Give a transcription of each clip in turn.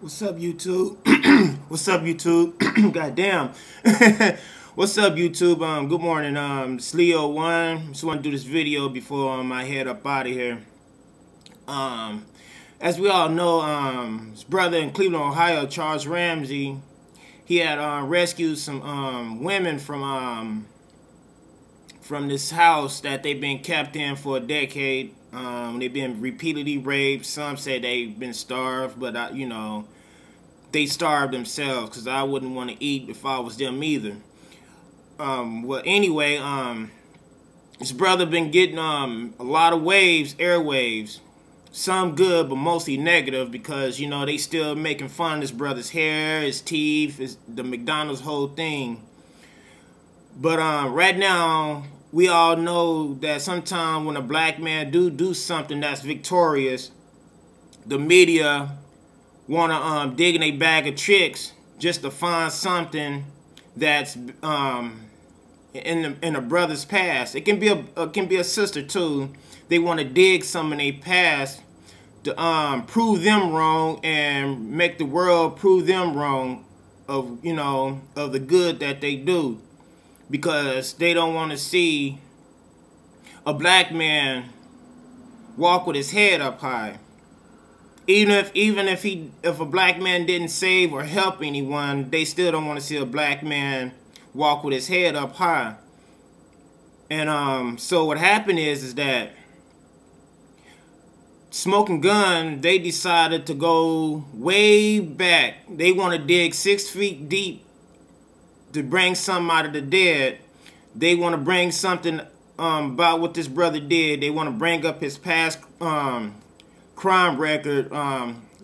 What's up, YouTube? What's up, YouTube? Goddamn. What's up, YouTube? Good morning. It's Leo1. Just want to do this video before I head up out of here. As we all know, his brother in Cleveland, Ohio, Charles Ramsey, he had rescued some women from this house that they've been kept in for a decade. They've been repeatedly raped. Some say they've been starved, but they starved themselves, because I wouldn't want to eat if I was them either. Well, anyway, his brother been getting a lot of airwaves. Some good, but mostly negative, because they still making fun of his brother's hair, his teeth, the McDonald's whole thing. But right now, we all know that sometimes when a black man do something that's victorious, the media wanna dig in a bag of tricks just to find something that's in a brother's past. It can be a sister too. They want to dig some in their past to prove them wrong and make the world prove them wrong of of the good that they do, because they don't want to see a black man walk with his head up high. Even if a black man didn't save or help anyone, they still don't want to see a black man walk with his head up high. And so what happened is that Smoking Gun, they decided to go way back. They want to dig 6 feet deep to bring something out of the dead. They want to bring something about what this brother did. They want to bring up his past crime record,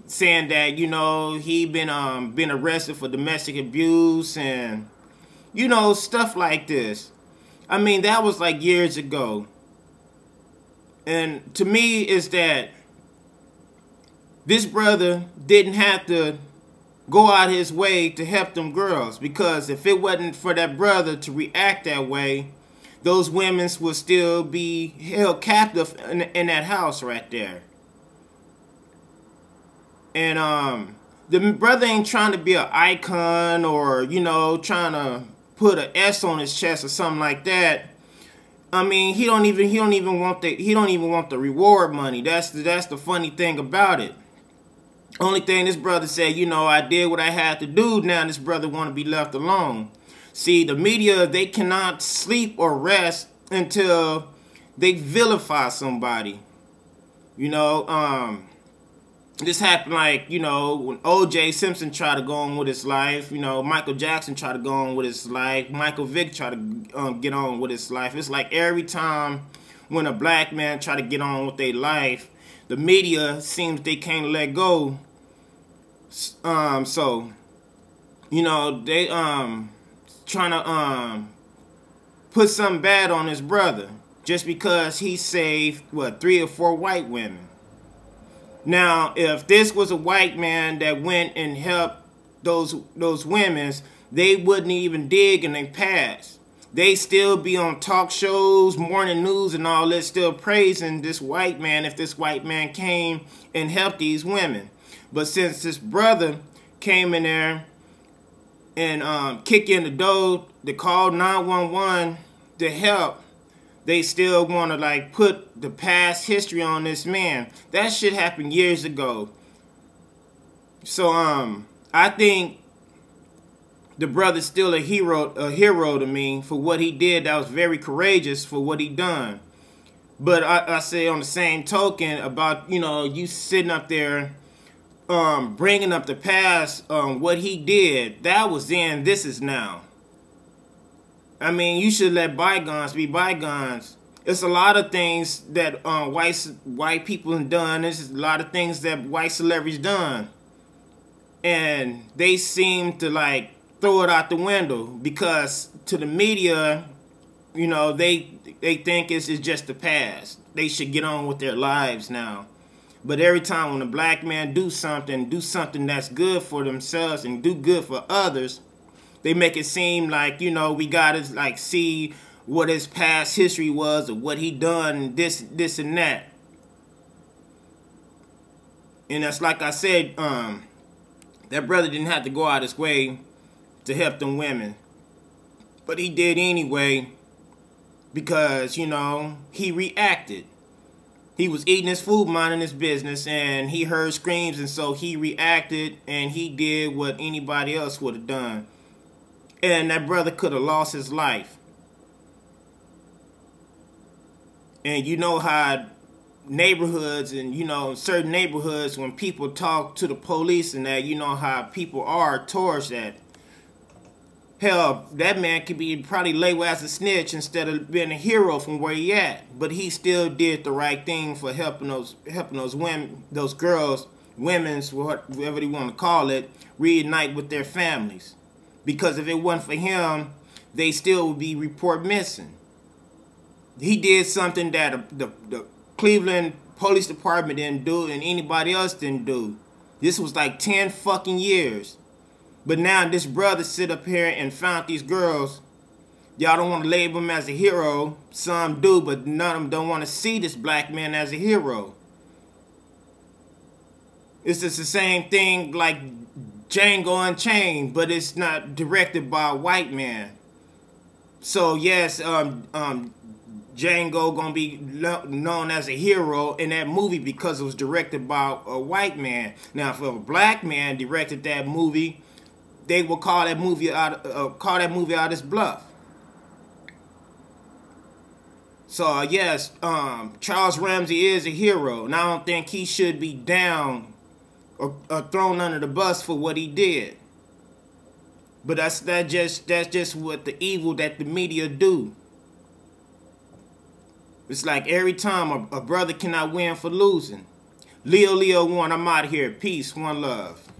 saying that he been arrested for domestic abuse and stuff like this. I mean, that was like years ago. And to me, is that this brother didn't have to go out his way to help them girls, because if it wasn't for that brother to react that way, those women would still be held captive in that house right there. And the brother ain't trying to be an icon or trying to put an S on his chest or something like that. I mean, he don't even want the reward money. That's the funny thing about it. Only thing this brother said, I did what I had to do. Now this brother want to be left alone. See, the media, they cannot sleep or rest until they vilify somebody. This happened like, when O.J. Simpson tried to go on with his life. Michael Jackson tried to go on with his life. Michael Vick tried to get on with his life. It's like every time when a black man try to get on with their life, the media seems they can't let go. So, they trying to put something bad on his brother just because he saved, what, 3 or 4 white women. Now, if this was a white man that went and helped those women, they wouldn't even dig in their past. They still be on talk shows, morning news and all that, still praising this white man if this white man came and helped these women. But since this brother came in there and kicked in the door to call 911 to help, they still want to like put the past history on this man. That shit happened years ago. So I think the brother's still a hero to me for what he did. That was very courageous for what he done. But I say on the same token about you sitting up there bringing up the past, what he did. That was then, this is now. I mean, you should let bygones be bygones. It's a lot of things that white people have done. There's a lot of things that white celebrities done, and they seem to like throw it out the window because to the media, they think it's just the past. They should get on with their lives now. But every time when a black man do something that's good for themselves and do good for others, they make it seem like, we gotta like see what his past history was or what he done, this and that. And that's like I said, That brother didn't have to go out his way to help them women. But he did anyway because, you know, he reacted. He was eating his food, minding his business, and he heard screams, and so he reacted, and he did what anybody else would have done. And that brother could have lost his life. And you know how neighborhoods and, you know, certain neighborhoods, when people talk to the police and that, you know how people are towards that. Hell, that man could be probably labeled as a snitch instead of being a hero from where he at. But he still did the right thing for helping those women, those girls, women's, whatever they want to call it, reunite with their families. Because if it wasn't for him, they still would be report missing. He did something that the Cleveland Police Department didn't do and anybody else didn't do. This was like 10 fucking years. But now this brother sit up here and found these girls. Y'all don't want to label him as a hero. Some do, but none of them don't want to see this black man as a hero. It's just the same thing like Django Unchained, but it's not directed by a white man. So yes, Django gonna be known as a hero in that movie because it was directed by a white man. Now, if a black man directed that movie, they will call that movie out as bluff. So yes, Charles Ramsey is a hero, and I don't think he should be down or thrown under the bus for what he did. But that's just what the evil that the media do. It's like every time a brother cannot win for losing. Leo 1, I'm out of here. Peace, one love.